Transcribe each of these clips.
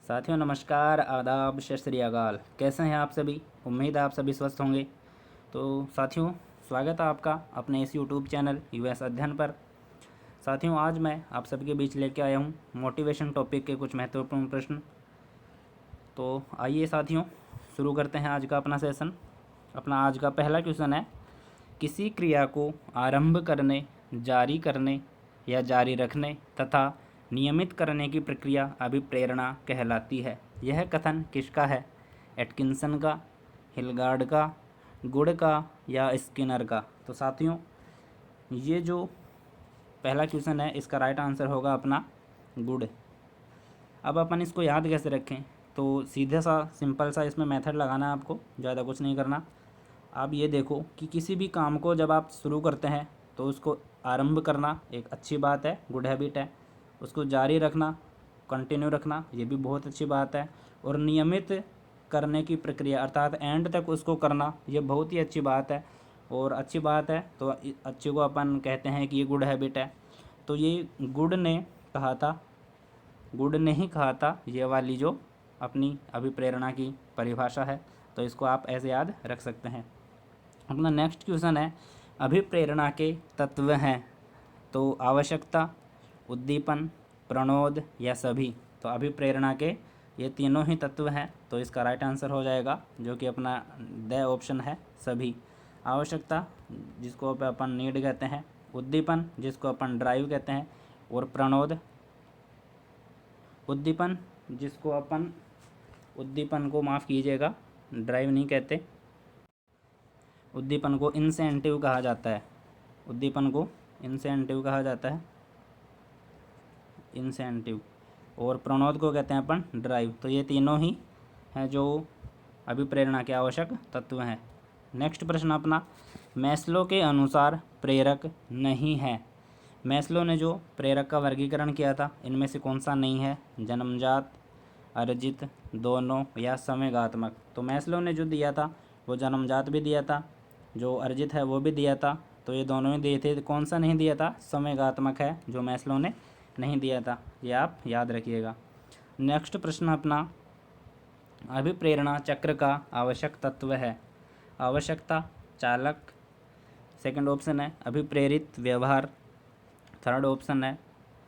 साथियों नमस्कार, आदाब, सत श्री अकाल। कैसे हैं आप सभी? उम्मीद है आप सभी स्वस्थ होंगे। तो साथियों, स्वागत है आपका अपने इस यूट्यूब चैनल यूएस अध्ययन पर। साथियों, आज मैं आप सभी के बीच लेके आया हूँ मोटिवेशन टॉपिक के कुछ महत्वपूर्ण प्रश्न। तो आइए साथियों, शुरू करते हैं आज का अपना सेशन। अपना आज का पहला क्वेश्चन है, किसी क्रिया को आरंभ करने, जारी करने या जारी रखने तथा नियमित करने की प्रक्रिया अभिप्रेरणा कहलाती है। यह कथन किसका है? एटकिंसन का, हिलगार्ड का, गुड का या स्किनर का? तो साथियों, ये जो पहला क्वेश्चन है इसका राइट आंसर होगा अपना गुड। अब अपन इसको याद कैसे रखें? तो सीधे सा सिंपल सा इसमें मेथड लगाना है आपको, ज़्यादा कुछ नहीं करना। आप ये देखो कि किसी भी काम को जब आप शुरू करते हैं तो उसको आरंभ करना एक अच्छी बात है, गुड हैबिट है। उसको जारी रखना, कंटिन्यू रखना, ये भी बहुत अच्छी बात है। और नियमित करने की प्रक्रिया अर्थात एंड तक उसको करना, ये बहुत ही अच्छी बात है और अच्छी बात है। तो अच्छे को अपन कहते हैं कि ये गुड हैबिट है। तो ये गुड ने कहा था, गुड ने ही कहा था ये वाली जो अपनी अभिप्रेरणा की परिभाषा है। तो इसको आप ऐसे याद रख सकते हैं। अपना नेक्स्ट क्वेश्चन है, अभिप्रेरणा के तत्व हैं। तो आवश्यकता, उद्दीपन, प्रणोद या सभी? तो अभिप्रेरणा के ये तीनों ही तत्व हैं। तो इसका राइट आंसर हो जाएगा जो कि अपना द ऑप्शन है, सभी। आवश्यकता जिसको अपन नीड कहते हैं, उद्दीपन जिसको अपन ड्राइव कहते हैं, और प्रणोद, उद्दीपन जिसको अपन उद्दीपन को माफ़ कीजिएगा, ड्राइव नहीं कहते, उद्दीपन को इंसेंटिव कहा जाता है। उद्दीपन को इंसेंटिव कहा जाता है, इंसेंटिव। और प्रणोद को कहते हैं अपन ड्राइव। तो ये तीनों ही हैं जो अभिप्रेरणा के आवश्यक तत्व हैं। नेक्स्ट प्रश्न अपना, मैस्लो के अनुसार प्रेरक नहीं है। मैस्लो ने जो प्रेरक का वर्गीकरण किया था, इनमें से कौन सा नहीं है? जन्मजात, अर्जित, दोनों या संवेगात्मक? तो मैस्लो ने जो दिया था वो जन्मजात भी दिया था, जो अर्जित है वो भी दिया था। तो ये दोनों ही दिए थे। तो कौन सा नहीं दिया था? संवेगात्मक है जो मैस्लो ने नहीं दिया था। ये आप याद रखिएगा। नेक्स्ट प्रश्न अपना, अभिप्रेरणा चक्र का आवश्यक तत्व है। आवश्यकता, चालक, सेकंड ऑप्शन है अभिप्रेरित व्यवहार, थर्ड ऑप्शन है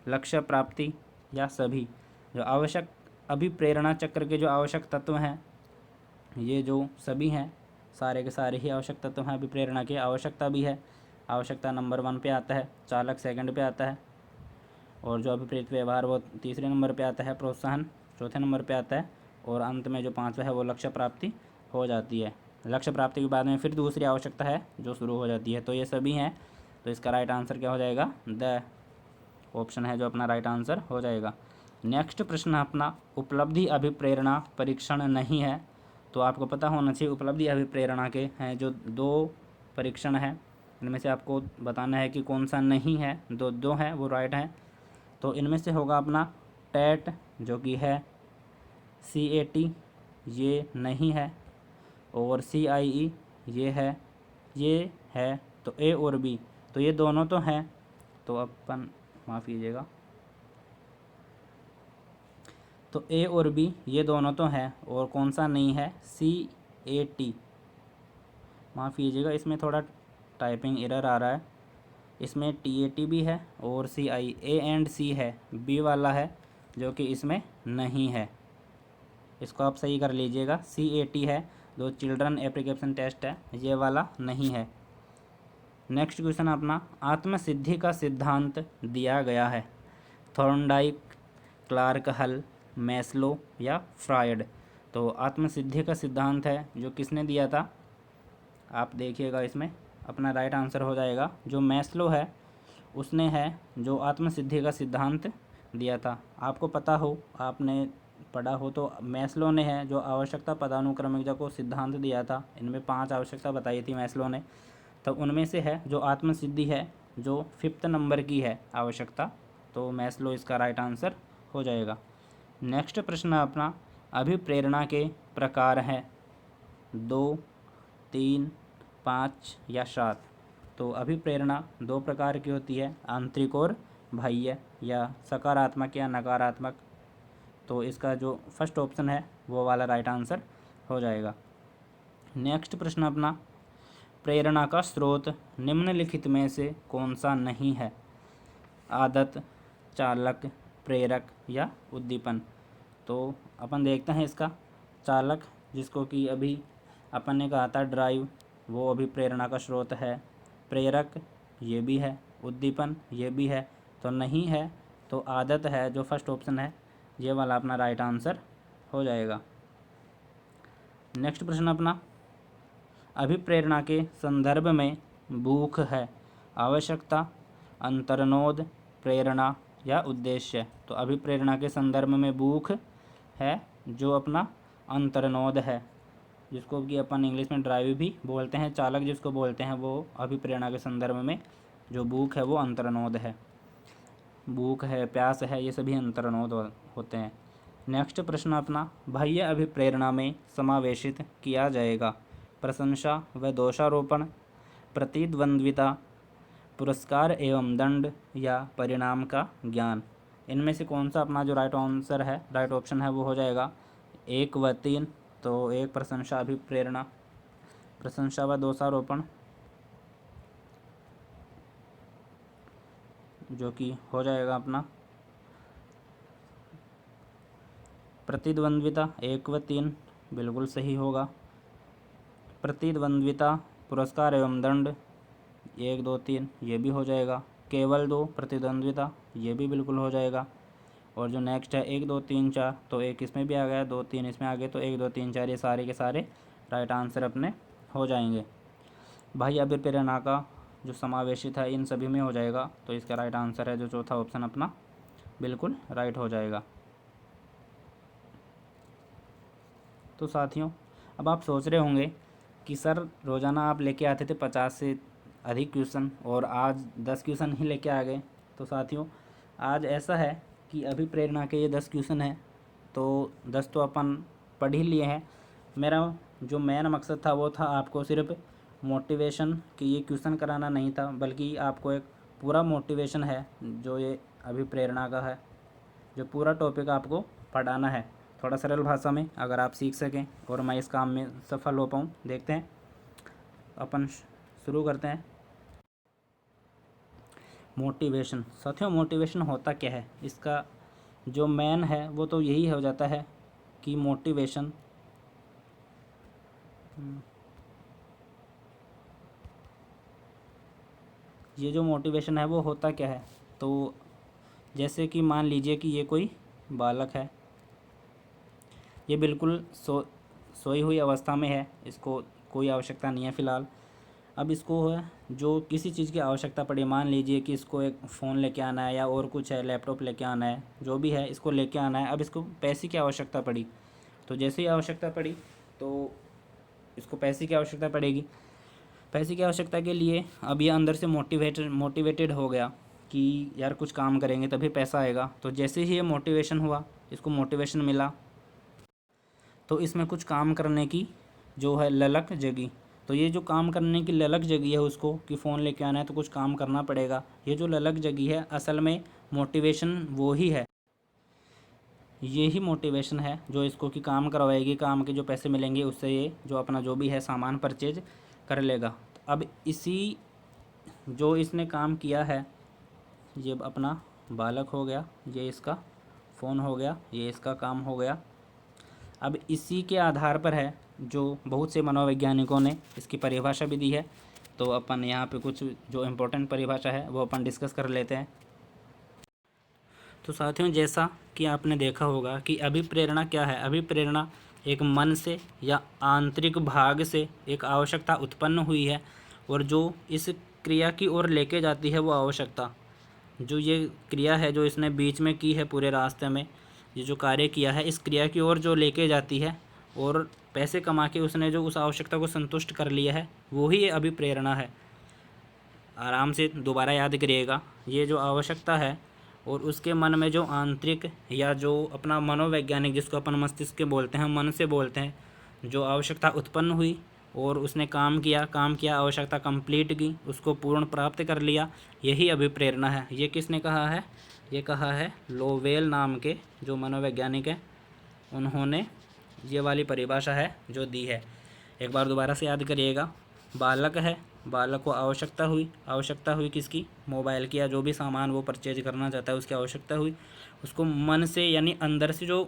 लक्ष्य प्राप्ति या सभी? जो आवश्यक अभिप्रेरणा चक्र के जो आवश्यक तत्व हैं, ये जो सभी हैं, सारे के सारे ही आवश्यक तत्व हैं अभिप्रेरणा के। आवश्यकता भी है, आवश्यकता नंबर 1 पे आता है, चालक सेकंड पे आता है, और जो अभिप्रेरित व्यवहार वो तीसरे नंबर पे आता है, प्रोत्साहन चौथे नंबर पे आता है, और अंत में जो पांचवा है वो लक्ष्य प्राप्ति हो जाती है। लक्ष्य प्राप्ति के बाद में फिर दूसरी आवश्यकता है जो शुरू हो जाती है। तो ये सभी हैं। तो इसका राइट आंसर क्या हो जाएगा? द ऑप्शन है जो अपना राइट आंसर हो जाएगा। नेक्स्ट प्रश्न अपना, उपलब्धि अभिप्रेरणा परीक्षण नहीं है। तो आपको पता होना चाहिए उपलब्धि अभिप्रेरणा के हैं जो 2 परीक्षण हैं, इनमें से आपको बताना है कि कौन सा नहीं है। दो हैं वो राइट हैं। तो इनमें से होगा अपना टेट जो कि है, CAT ये नहीं है, और CIE ये है। तो A और B, तो ये दोनों तो हैं। तो अपन माफ़ कीजिएगा, तो A और B ये दोनों तो हैं, और कौन सा नहीं है? CAT। माफ़ कीजिएगा, इसमें थोड़ा टाइपिंग एरर आ रहा है। इसमें TAT भी है और CI, A एंड C है, B वाला है जो कि इसमें नहीं है। इसको आप सही कर लीजिएगा। CAT है जो चिल्ड्रन एप्लीकेशन टेस्ट है, ये वाला नहीं है। नेक्स्ट क्वेश्चन अपना, आत्मसिद्धि का सिद्धांत दिया गया है। थॉर्नडाइक, क्लार्क हल, मैस्लो या फ्रायड? तो आत्मसिद्धि का सिद्धांत है जो किसने दिया था? आप देखिएगा, इसमें अपना राइट आंसर हो जाएगा जो मैस्लो है उसने है जो आत्मसिद्धि का सिद्धांत दिया था। आपको पता हो, आपने पढ़ा हो, तो मैस्लो ने है जो आवश्यकता पदानुक्रमिकता को सिद्धांत दिया था। इनमें 5 आवश्यकता बताई थी मैस्लो ने, तो उनमें से है जो आत्मसिद्धि है जो 5th नंबर की है आवश्यकता। तो मैस्लो इसका राइट आंसर हो जाएगा। नेक्स्ट प्रश्न अपना, अभिप्रेरणा के प्रकार हैं 2, 3, 5 या 7? तो अभिप्रेरणा 2 प्रकार की होती है, आंतरिक और बाह्य, या सकारात्मक या नकारात्मक। तो इसका जो फर्स्ट ऑप्शन है वो वाला राइट आंसर हो जाएगा। नेक्स्ट प्रश्न अपना, प्रेरणा का स्रोत निम्नलिखित में से कौन सा नहीं है? आदत, चालक, प्रेरक या उद्दीपन। तो अपन देखते हैं इसका। चालक, जिसको कि अभी अपन ने कहा था ड्राइव, वो अभी प्रेरणा का स्रोत है। प्रेरक ये भी है, उद्दीपन ये भी है, तो नहीं है। तो आदत है जो फर्स्ट ऑप्शन है, ये वाला अपना राइट आंसर हो जाएगा। नेक्स्ट प्रश्न अपना, अभिप्रेरणा के संदर्भ में भूख है आवश्यकता, अंतर्नोद, प्रेरणा या उद्देश्य। तो अभिप्रेरणा के संदर्भ में भूख है जो अपना अंतर्नोद है, जिसको कि अपन इंग्लिश में ड्राइव भी बोलते हैं। चालक जिसको बोलते हैं वो अभिप्रेरणा के संदर्भ में जो भूख है वो अंतर्नोद है। भूख है, प्यास है, ये सभी अंतर्नोद होते हैं। नेक्स्ट प्रश्न अपना, बाह्य अभिप्रेरणा में समावेशित किया जाएगा प्रशंसा व दोषारोपण, प्रतिद्वंद्विता, पुरस्कार एवं दंड या परिणाम का ज्ञान। इनमें से कौन सा अपना जो राइट आंसर है, राइट ऑप्शन है, वो हो जाएगा 1 व 3। तो 1 प्रशंसा अभिप्रेरणा, प्रशंसा व दोषारोपण, जो कि हो जाएगा अपना प्रतिद्वंद्विता 1 व 3 बिल्कुल सही होगा। प्रतिद्वंद्विता, पुरस्कार एवं दंड 1 2 3 ये भी हो जाएगा। केवल 2 प्रतिद्वंद्विता ये भी बिल्कुल हो जाएगा। और जो नेक्स्ट है 1 2 3 4, तो 1 इसमें भी आ गया, 2 3 इसमें आ गए, तो 1 2 3 4 ये सारे के सारे राइट आंसर अपने हो जाएंगे। बाह्य अभिप्रेरणा का जो समावेशित है इन सभी में हो जाएगा, तो इसका राइट आंसर है जो चौथा ऑप्शन अपना बिल्कुल राइट हो जाएगा। तो साथियों, अब आप सोच रहे होंगे कि सर रोज़ाना आप लेके आते थे 50 से अधिक क्वेश्चन और आज 10 क्वेश्चन ही लेके आ गए। तो साथियों, आज ऐसा है कि अभिप्रेरणा के ये 10 क्वेश्चन हैं, तो 10 तो अपन पढ़ ही लिए हैं। मेरा जो मेन मकसद था वो था आपको सिर्फ मोटिवेशन कि ये क्वेश्चन कराना नहीं था, बल्कि आपको एक पूरा मोटिवेशन है जो ये अभिप्रेरणा का है, जो पूरा टॉपिक आपको पढ़ाना है थोड़ा सरल भाषा में, अगर आप सीख सकें और मैं इस काम में सफल हो पाऊँ। देखते हैं, अपन शुरू करते हैं। मोटिवेशन। साथियों, मोटिवेशन होता क्या है? इसका जो मेन है वो तो यही हो जाता है कि मोटिवेशन ये जो मोटिवेशन है वो होता क्या है? तो जैसे कि मान लीजिए कि ये कोई बालक है, ये बिल्कुल सोई हुई अवस्था में है, इसको कोई आवश्यकता नहीं है फ़िलहाल। अब इसको है जो किसी चीज़ की आवश्यकता पड़ी, मान लीजिए कि इसको एक फ़ोन लेके आना है या और कुछ है, लैपटॉप लेके आना है, जो भी है इसको लेके आना है। अब इसको पैसे की आवश्यकता पड़ी, तो जैसे ही आवश्यकता पड़ी तो इसको पैसे की आवश्यकता पड़ेगी। पैसे की आवश्यकता के लिए अब ये अंदर से मोटिवेटेड हो गया कि यार कुछ काम करेंगे तभी पैसा आएगा। तो जैसे ही ये मोटिवेशन हुआ, इसको मोटिवेशन मिला, तो इसमें कुछ काम करने की जो है ललक जगी। तो ये जो काम करने की ललक जगी है उसको कि फ़ोन लेके आना है तो कुछ काम करना पड़ेगा, ये जो ललक जगी है असल में मोटिवेशन वो ही है, ये ही मोटिवेशन है जो इसको कि काम करवाएगी, काम के जो पैसे मिलेंगे उससे ये जो अपना जो भी है सामान परचेज कर लेगा। अब इसी जो इसने काम किया है, ये अपना बालक हो गया, ये इसका फ़ोन हो गया, ये इसका काम हो गया। अब इसी के आधार पर है जो बहुत से मनोवैज्ञानिकों ने इसकी परिभाषा भी दी है। तो अपन यहाँ पे कुछ जो इम्पोर्टेंट परिभाषा है वो अपन डिस्कस कर लेते हैं। तो साथियों, जैसा कि आपने देखा होगा कि अभिप्रेरणा क्या है। अभिप्रेरणा एक मन से या आंतरिक भाग से एक आवश्यकता उत्पन्न हुई है और जो इस क्रिया की ओर लेके जाती है वो आवश्यकता, जो ये क्रिया है जो इसने बीच में की है पूरे रास्ते में, ये जो कार्य किया है इस क्रिया की ओर जो लेके जाती है और पैसे कमा के उसने जो उस आवश्यकता को संतुष्ट कर लिया है वो ही ये अभिप्रेरणा है। आराम से दोबारा याद करिएगा, ये जो आवश्यकता है और उसके मन में जो आंतरिक या जो अपना मनोवैज्ञानिक, जिसको अपन मस्तिष्क के बोलते हैं, मन से बोलते हैं, जो आवश्यकता उत्पन्न हुई और उसने काम किया, आवश्यकता कंप्लीट की, उसको पूर्ण प्राप्त कर लिया, यही अभिप्रेरणा है। ये किसने कहा है? ये कहा है लोवेल नाम के जो मनोवैज्ञानिक हैं, उन्होंने ये वाली परिभाषा है जो दी है। एक बार दोबारा से याद करिएगा। बालक है, बालक को आवश्यकता हुई किसकी? मोबाइल की, या जो भी सामान वो परचेज करना चाहता है उसकी आवश्यकता हुई। उसको मन से यानी अंदर से जो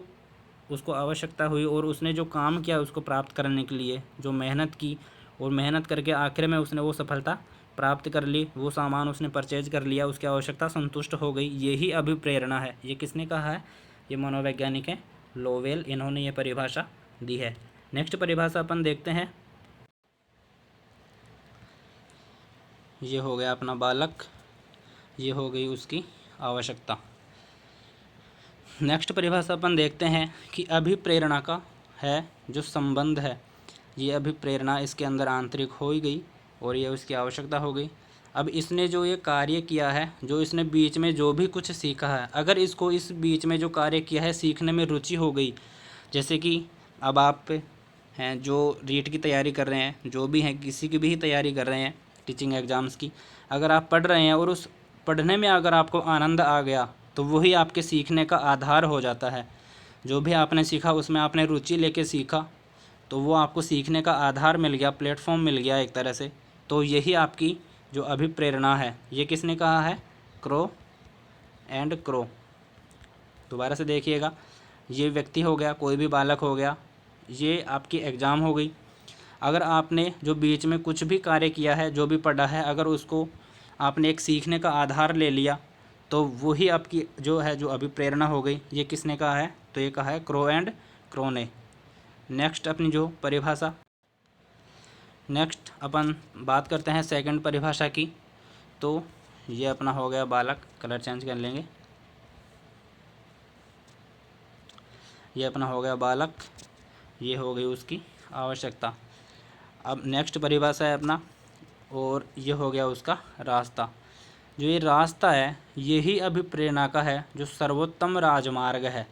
उसको आवश्यकता हुई और उसने जो काम किया उसको प्राप्त करने के लिए, जो मेहनत की, और मेहनत करके आखिर में उसने वो सफलता प्राप्त कर ली, वो सामान उसने परचेज कर लिया, उसकी आवश्यकता संतुष्ट हो गई, यही अभिप्रेरणा है। ये किसने कहा है? ये मनोवैज्ञानिक है लोवेल, इन्होंने ये परिभाषा दी है। नेक्स्ट परिभाषा अपन देखते हैं। ये हो गया अपना बालक, ये हो गई उसकी आवश्यकता। नेक्स्ट परिभाषा अपन देखते हैं कि अभिप्रेरणा का है जो संबंध है, ये अभिप्रेरणा इसके अंदर आंतरिक हो ही गई और ये उसकी आवश्यकता हो गई। अब इसने जो ये कार्य किया है, जो इसने बीच में जो भी कुछ सीखा है, अगर इसको इस बीच में जो कार्य किया है सीखने में रुचि हो गई, जैसे कि अब आप हैं जो रीट की तैयारी कर रहे हैं, जो भी हैं किसी की भी तैयारी कर रहे हैं टीचिंग एग्ज़ाम्स की, अगर आप पढ़ रहे हैं और उस पढ़ने में अगर आपको आनंद आ गया तो वही आपके सीखने का आधार हो जाता है। जो भी आपने सीखा उसमें आपने रुचि लेके सीखा तो वो आपको सीखने का आधार मिल गया, प्लेटफॉर्म मिल गया एक तरह से। तो यही आपकी जो अभिप्रेरणा है, ये किसने कहा है? Crow and crow. दोबारा से देखिएगा, ये व्यक्ति हो गया, कोई भी बालक हो गया, ये आपकी एग्ज़ाम हो गई। अगर आपने जो बीच में कुछ भी कार्य किया है, जो भी पढ़ा है, अगर उसको आपने एक सीखने का आधार ले लिया तो वही आपकी जो है जो अभिप्रेरणा हो गई। ये किसने कहा है? तो ये कहा है क्रो एंड क्रो ने। नेक्स्ट अपनी जो परिभाषा, नेक्स्ट अपन बात करते हैं सेकंड परिभाषा की। तो ये अपना हो गया बालक, कलर चेंज कर लेंगे, ये अपना हो गया बालक, ये हो गई उसकी आवश्यकता। अब नेक्स्ट परिभाषा है अपना, और ये हो गया उसका रास्ता। जो ये रास्ता है यही अभिप्रेरणा का है जो सर्वोत्तम राजमार्ग है।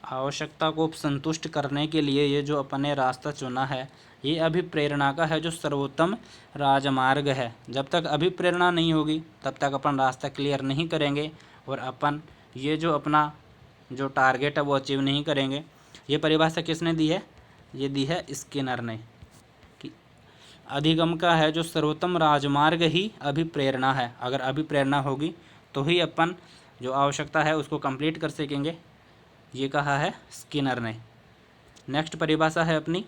आवश्यकता को संतुष्ट करने के लिए ये जो अपन ने रास्ता चुना है, ये अभिप्रेरणा का है जो सर्वोत्तम राजमार्ग है। जब तक अभिप्रेरणा नहीं होगी तब तक अपन रास्ता क्लियर नहीं करेंगे और अपन ये जो अपना जो टारगेट है वो अचीव नहीं करेंगे। ये परिभाषा किसने दी है? ये दी है स्किनर ने, कि अधिगम का है जो सर्वोत्तम राजमार्ग ही अभिप्रेरणा है। अगर अभिप्रेरणा होगी तो ही अपन जो आवश्यकता है उसको कंप्लीट कर सकेंगे, ये कहा है स्किनर ने। नेक्स्ट परिभाषा है अपनी,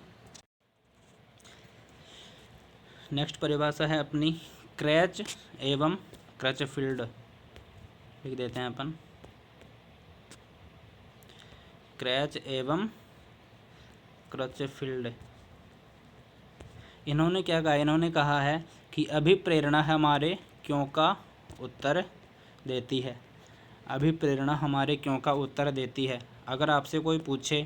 नेक्स्ट परिभाषा है अपनी क्रैच एवं क्रचफील्ड। लिख देते हैं अपन, क्रैच एवं क्रचफील्ड। इन्होंने क्या कहा? इन्होंने कहा है कि अभिप्रेरणा हमारे क्यों का उत्तर देती है। अभिप्रेरणा हमारे क्यों का उत्तर देती है। अगर आपसे कोई पूछे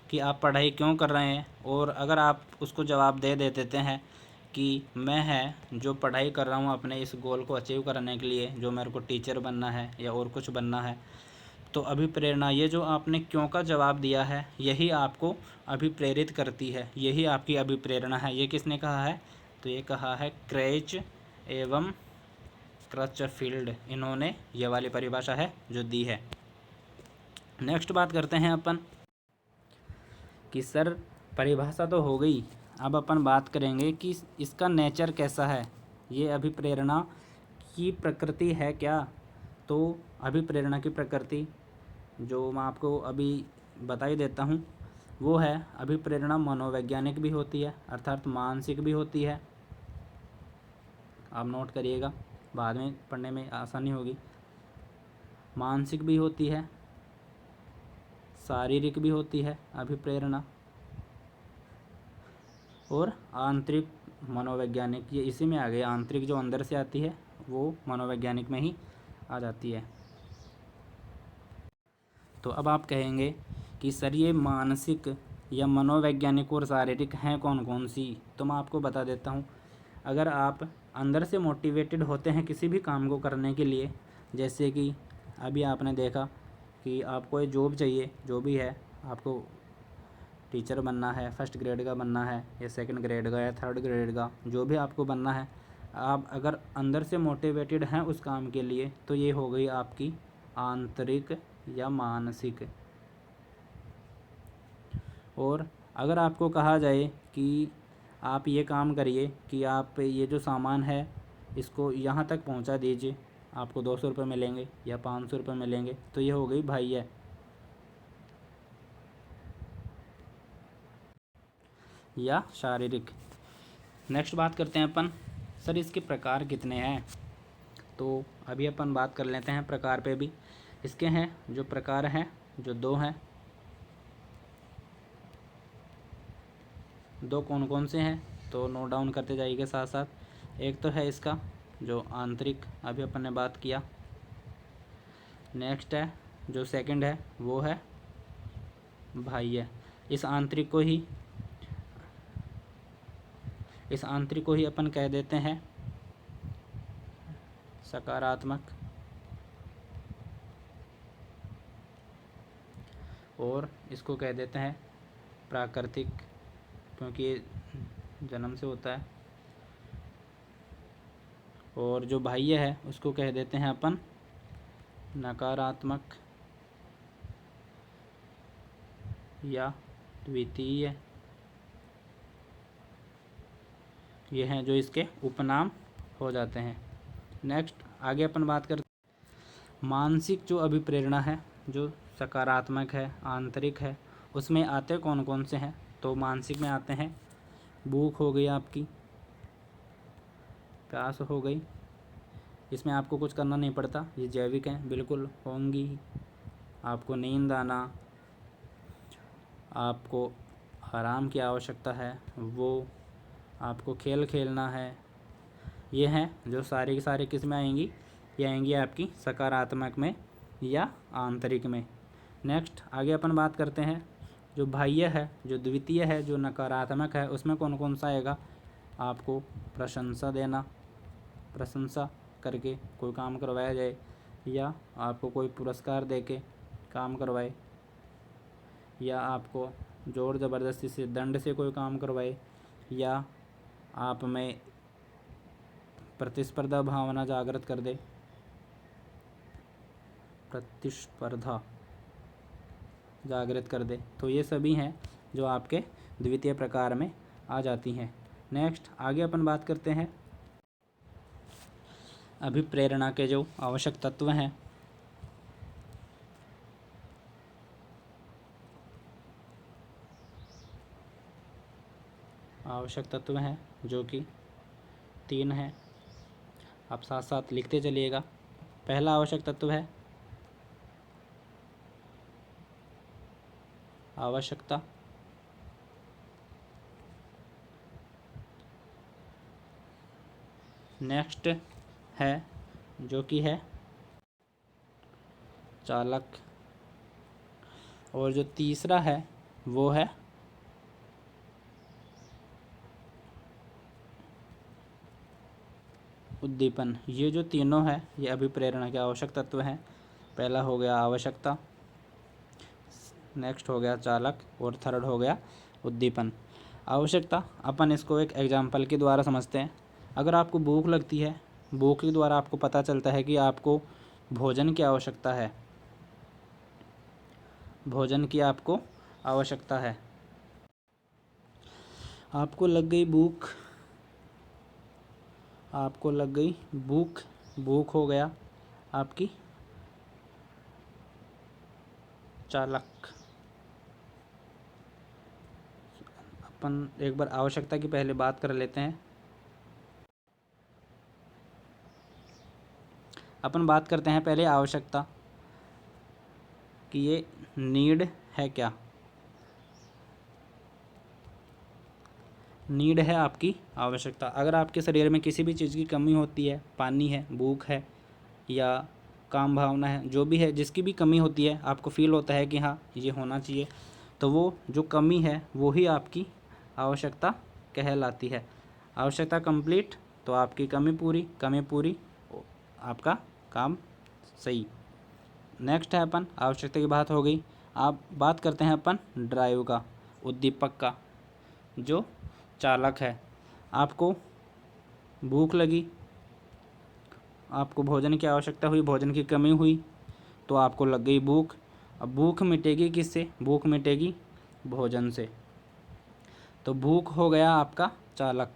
कि आप पढ़ाई क्यों कर रहे हैं, और अगर आप उसको जवाब दे देते हैं कि मैं है जो पढ़ाई कर रहा हूँ अपने इस गोल को अचीव करने के लिए, जो मेरे को टीचर बनना है या और कुछ बनना है, तो अभिप्रेरणा, ये जो आपने क्यों का जवाब दिया है यही आपको अभिप्रेरित करती है, यही आपकी अभिप्रेरणा है। ये किसने कहा है? तो ये कहा है क्रैच एवं क्रचफील्ड, इन्होंने ये वाली परिभाषा है जो दी है। नेक्स्ट बात करते हैं अपन कि सर परिभाषा तो हो गई, अब अपन बात करेंगे कि इसका नेचर कैसा है, ये अभिप्रेरणा की प्रकृति है क्या। तो अभिप्रेरणा की प्रकृति जो मैं आपको अभी बता ही देता हूँ, वो है अभिप्रेरणा मनोवैज्ञानिक भी होती है, अर्थात मानसिक भी होती है। आप नोट करिएगा, बाद में पढ़ने में आसानी होगी। मानसिक भी होती है, शारीरिक भी होती है अभिप्रेरणा, और आंतरिक मनोवैज्ञानिक, ये इसी में आ गई। आंतरिक जो अंदर से आती है वो मनोवैज्ञानिक में ही आ जाती है। तो अब आप कहेंगे कि सर ये मानसिक या मनोवैज्ञानिक और शारीरिक हैं कौन कौन सी, तो मैं आपको बता देता हूँ। अगर आप अंदर से मोटिवेटेड होते हैं किसी भी काम को करने के लिए, जैसे कि अभी आपने देखा कि आपको ये जॉब चाहिए, जो भी है, आपको टीचर बनना है, फर्स्ट ग्रेड का बनना है या सेकंड ग्रेड का या थर्ड ग्रेड का, जो भी आपको बनना है, आप अगर अंदर से मोटिवेटेड हैं उस काम के लिए, तो ये हो गई आपकी आंतरिक या मानसिक। और अगर आपको कहा जाए कि आप ये काम करिए कि आप ये जो सामान है इसको यहाँ तक पहुँचा दीजिए, आपको 200 रुपये मिलेंगे या 500 रुपये मिलेंगे, तो ये हो गई बाह्य। या शारीरिक। नेक्स्ट बात करते हैं अपन, सर इसके प्रकार कितने हैं। तो अभी अपन बात कर लेते हैं प्रकार पे भी। इसके हैं जो प्रकार हैं जो 2 हैं। 2 कौन कौन से हैं, तो नोट डाउन करते जाइएगा साथ साथ। एक तो है इसका जो आंतरिक, अभी अपन ने बात किया। नेक्स्ट है जो सेकंड है वो है बाह्य। इस आंतरिक को ही अपन कह देते हैं सकारात्मक, और इसको कह देते हैं प्राकृतिक, क्योंकि ये जन्म से होता है। और जो बाह्य है उसको कह देते हैं अपन नकारात्मक या द्वितीय। ये हैं जो इसके उपनाम हो जाते हैं। नेक्स्ट आगे अपन बात करते हैं मानसिक जो अभिप्रेरणा है, जो सकारात्मक है, आंतरिक है, उसमें आते कौन कौन से हैं। तो मानसिक में आते हैं भूख हो गई, आपकी प्यास हो गई, इसमें आपको कुछ करना नहीं पड़ता, ये जैविक हैं, बिल्कुल होंगी। आपको नींद आना, आपको आराम की आवश्यकता है, वो आपको खेल खेलना है, ये हैं जो सारे के सारे किस में आएंगी, ये आएंगी आपकी सकारात्मक में या आंतरिक में। नेक्स्ट आगे अपन बात करते हैं जो बाह्य है, जो द्वितीय है, जो नकारात्मक है, उसमें कौन कौन सा आएगा। आपको प्रशंसा देना, प्रशंसा करके कोई काम करवाया जाए, या आपको कोई पुरस्कार देके काम करवाए, या आपको जोर ज़बरदस्ती से दंड से कोई काम करवाए, या आप में प्रतिस्पर्धा भावना जागृत कर दे, प्रतिस्पर्धा जागृत कर दे। तो ये सभी हैं जो आपके द्वितीय प्रकार में आ जाती हैं। नेक्स्ट आगे अपन बात करते हैं अभिप्रेरणा के जो आवश्यक तत्व हैं। आवश्यक तत्व हैं जो कि 3 हैं, आप साथ साथ लिखते चलिएगा। पहला आवश्यक तत्व है आवश्यकता। नेक्स्ट है जो कि है चालक, और जो तीसरा है वो है उद्दीपन। ये जो तीनों है ये अभिप्रेरणा के आवश्यक तत्व हैं। पहला हो गया आवश्यकता, नेक्स्ट हो गया चालक, और थर्ड हो गया उद्दीपन। आवश्यकता अपन इसको एक एग्जाम्पल के द्वारा समझते हैं। अगर आपको भूख लगती है, भूख के द्वारा आपको पता चलता है कि आपको भोजन की आवश्यकता है, भोजन की आपको आवश्यकता है। आपको लग गई भूख, आपको लग गई भूख, भूख हो गया आपकी चालक। अपन एक बार आवश्यकता की पहले बात कर लेते हैं। अपन बात करते हैं पहले आवश्यकता कि ये नीड है क्या। नीड है आपकी आवश्यकता। अगर आपके शरीर में किसी भी चीज़ की कमी होती है, पानी है, भूख है, या काम भावना है, जो भी है, जिसकी भी कमी होती है, आपको फील होता है कि हाँ ये होना चाहिए, तो वो जो कमी है वो ही आपकी आवश्यकता कहलाती है। आवश्यकता कंप्लीट तो आपकी कमी पूरी, कमी पूरी आपका काम सही। नेक्स्ट है अपन आवश्यकता की बात हो गई। आप बात करते हैं अपन ड्राइव का, उद्दीपक का, जो चालक है। आपको भूख लगी, आपको भोजन की आवश्यकता हुई, भोजन की कमी हुई, तो आपको लग गई भूख। अब भूख मिटेगी किससे? भूख मिटेगी भोजन से। तो भूख हो गया आपका चालक।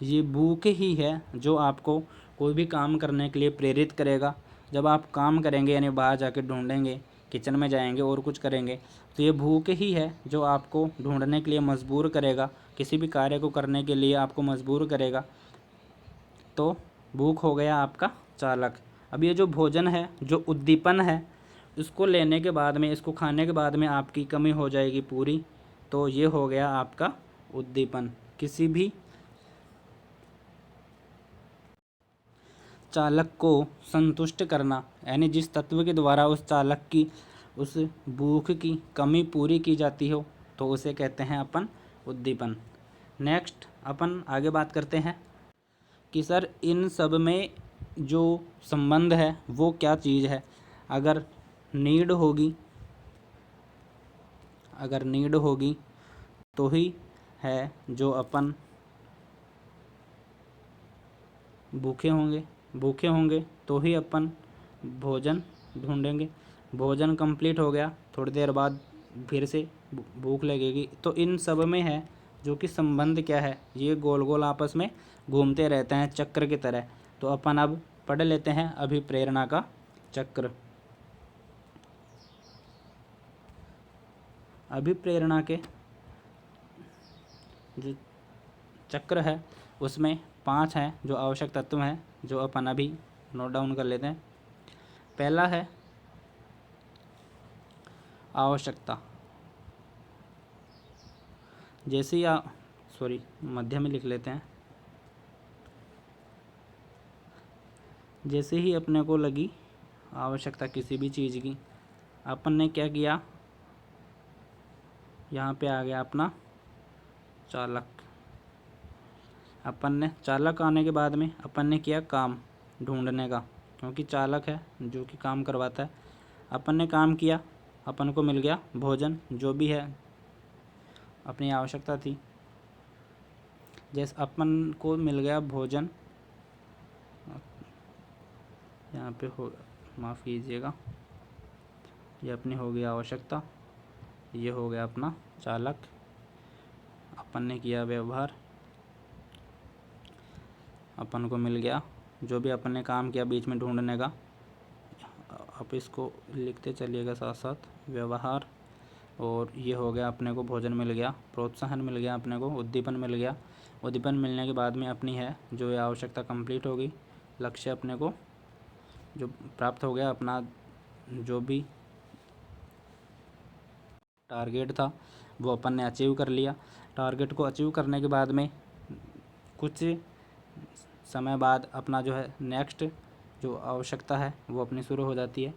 ये भूख ही है जो आपको कोई भी काम करने के लिए प्रेरित करेगा। जब आप काम करेंगे यानी बाहर जाके ढूंढेंगे, किचन में जाएंगे और कुछ करेंगे, तो ये भूख ही है जो आपको ढूंढने के लिए मजबूर करेगा, किसी भी कार्य को करने के लिए आपको मजबूर करेगा। तो भूख हो गया आपका चालक। अब ये जो भोजन है, जो उद्दीपन है, इसको लेने के बाद में, इसको खाने के बाद में आपकी कमी हो जाएगी पूरी। तो ये हो गया आपका उद्दीपन। किसी भी चालक को संतुष्ट करना, यानी जिस तत्व के द्वारा उस चालक की उस भूख की कमी पूरी की जाती हो, तो उसे कहते हैं अपन उद्दीपन। नेक्स्ट अपन आगे बात करते हैं कि सर इन सब में जो संबंध है वो क्या चीज़ है। अगर नीड होगी तो ही है जो अपन भूखे होंगे तो ही अपन भोजन ढूंढेंगे। भोजन कंप्लीट हो गया, थोड़ी देर बाद फिर से भूख लगेगी। तो इन सब में है जो कि संबंध क्या है, ये गोल गोल आपस में घूमते रहते हैं चक्र की तरह। तो अपन अब पढ़ लेते हैं अभिप्रेरणा का चक्र। अभिप्रेरणा के जो चक्र है उसमें 5 हैं जो आवश्यक तत्व हैं, जो अपन अभी नोट डाउन कर लेते हैं। पहला है आवश्यकता। जैसे ही मध्य में लिख लेते हैं। जैसे ही अपने को लगी आवश्यकता किसी भी चीज़ की, अपन ने क्या किया, यहाँ पे आ गया अपना चालक। अपन ने चालक आने के बाद में अपन ने किया काम ढूंढने का, क्योंकि चालक है जो कि काम करवाता है। अपन ने काम किया, अपन को मिल गया भोजन, जो भी है अपनी आवश्यकता थी। जैसे अपन को मिल गया भोजन, यहाँ पे हो, माफ़ कीजिएगा, ये अपनी हो गई आवश्यकता, ये हो गया अपना चालक। अपन ने किया व्यवहार, अपन को मिल गया जो भी अपन ने काम किया बीच में ढूंढने का। आप इसको लिखते चलिएगा साथ साथ, व्यवहार। और ये हो गया अपने को भोजन मिल गया, प्रोत्साहन मिल गया अपने को, उद्दीपन मिल गया। उद्दीपन मिलने के बाद में अपनी है जो ये आवश्यकता कंप्लीट होगी, लक्ष्य अपने को जो प्राप्त हो गया, अपना जो भी टारगेट था वो अपन ने अचीव कर लिया। टारगेट को अचीव करने के बाद में कुछ समय बाद अपना जो है नेक्स्ट जो आवश्यकता है वो अपनी शुरू हो जाती है।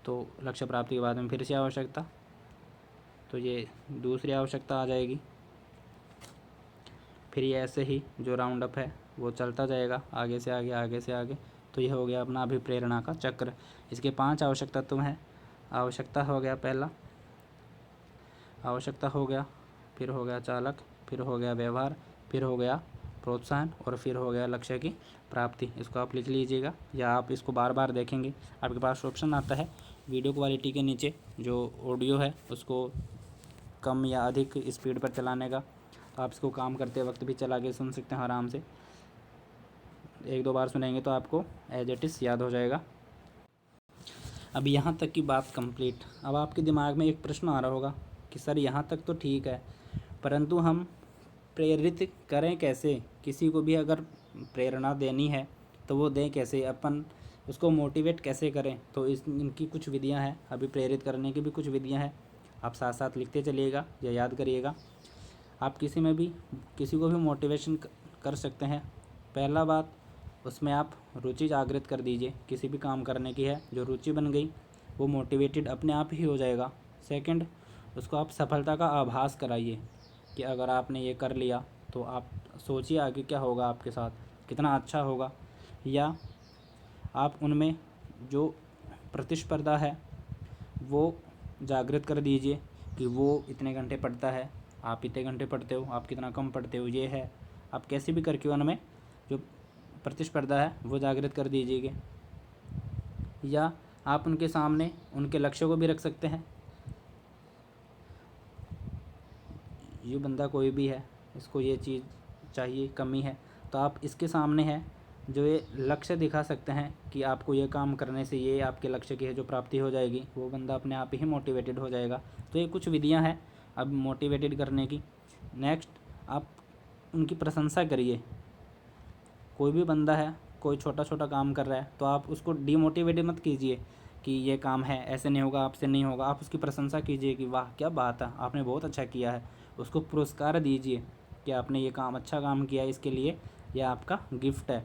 तो लक्ष्य प्राप्ति के बाद में फिर से आवश्यकता, तो ये दूसरी आवश्यकता आ जाएगी। फिर ये ऐसे ही जो राउंड अप है वो चलता जाएगा, आगे से आगे, आगे से आगे। तो ये हो गया अपना अभिप्रेरणा का चक्र। इसके 5 आवश्यक तत्व हैं। आवश्यकता हो गया पहला, आवश्यकता हो गया, फिर हो गया चालक, फिर हो गया व्यवहार, फिर हो गया प्रोत्साहन, और फिर हो गया लक्ष्य की प्राप्ति। इसको आप लिख लीजिएगा या आप इसको बार बार देखेंगे। आपके पास ऑप्शन आता है वीडियो क्वालिटी के नीचे, जो ऑडियो है उसको कम या अधिक स्पीड पर चलाने का। आप इसको काम करते वक्त भी चला के सुन सकते हैं आराम से। 1-2 बार सुनेंगे तो आपको एज इट इज़ याद हो जाएगा। अब यहाँ तक की बात कंप्लीट। अब आपके दिमाग में एक प्रश्न आ रहा होगा कि सर यहाँ तक तो ठीक है, परंतु हम प्रेरित करें कैसे? किसी को भी अगर प्रेरणा देनी है तो वो दें कैसे, अपन उसको मोटिवेट कैसे करें? तो इनकी कुछ विधियां हैं, अभी प्रेरित करने की भी कुछ विधियां हैं। आप साथ साथ लिखते चलिएगा या याद करिएगा। आप किसी को भी मोटिवेशन कर सकते हैं। पहला बात, उसमें आप रुचि जागृत कर दीजिए। किसी भी काम करने की है, जो रुचि बन गई वो मोटिवेटेड अपने आप ही हो जाएगा। सेकंड, उसको आप सफलता का आभास कराइए कि अगर आपने ये कर लिया तो आप सोचिए आगे क्या होगा आपके साथ, कितना अच्छा होगा। या आप उनमें जो प्रतिस्पर्धा है वो जागृत कर दीजिए कि वो इतने घंटे पढ़ता है, आप इतने घंटे पढ़ते हो, आप कितना कम पढ़ते हो, ये है। आप कैसे भी करके उनमें जो प्रतिस्पर्धा है वो जागृत कर दीजिएगा। या आप उनके सामने उनके लक्ष्य को भी रख सकते हैं। ये बंदा कोई भी है, इसको ये चीज़ चाहिए, कमी है, तो आप इसके सामने है जो ये लक्ष्य दिखा सकते हैं कि आपको ये काम करने से ये आपके लक्ष्य की है जो प्राप्ति हो जाएगी, वो बंदा अपने आप ही मोटिवेटेड हो जाएगा। तो ये कुछ विधियां हैं अब मोटिवेटेड करने की। नेक्स्ट, आप उनकी प्रशंसा करिए। कोई भी बंदा है, कोई छोटा छोटा काम कर रहा है, तो आप उसको डीमोटिवेट मत कीजिए कि ये काम है, ऐसे नहीं होगा, आपसे नहीं होगा। आप उसकी प्रशंसा कीजिए कि वाह क्या बात है, आपने बहुत अच्छा किया है। उसको पुरस्कार दीजिए कि आपने ये काम अच्छा काम किया है, इसके लिए यह आपका गिफ्ट है।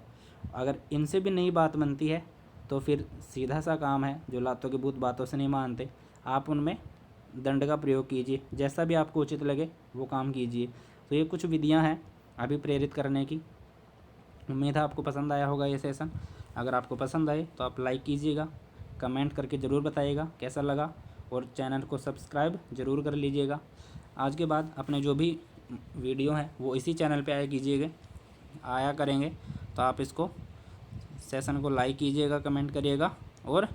अगर इनसे भी नई बात बनती है तो फिर सीधा सा काम है, जो लातों के भूत बातों से नहीं मानते, आप उनमें दंड का प्रयोग कीजिए। जैसा भी आपको उचित लगे वो काम कीजिए। तो ये कुछ विधियाँ हैं अभिप्रेरित करने की। उम्मीद है आपको पसंद आया होगा ये सेशन। अगर आपको पसंद आए तो आप लाइक कीजिएगा, कमेंट करके ज़रूर बताइएगा कैसा लगा, और चैनल को सब्सक्राइब ज़रूर कर लीजिएगा। आज के बाद अपने जो भी वीडियो हैं वो इसी चैनल पे आया करेंगे। तो आप इसको सेशन को लाइक कीजिएगा, कमेंट करिएगा और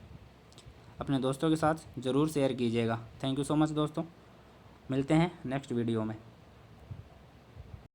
अपने दोस्तों के साथ ज़रूर शेयर कीजिएगा। थैंक यू सो मच दोस्तों, मिलते हैं नेक्स्ट वीडियो में।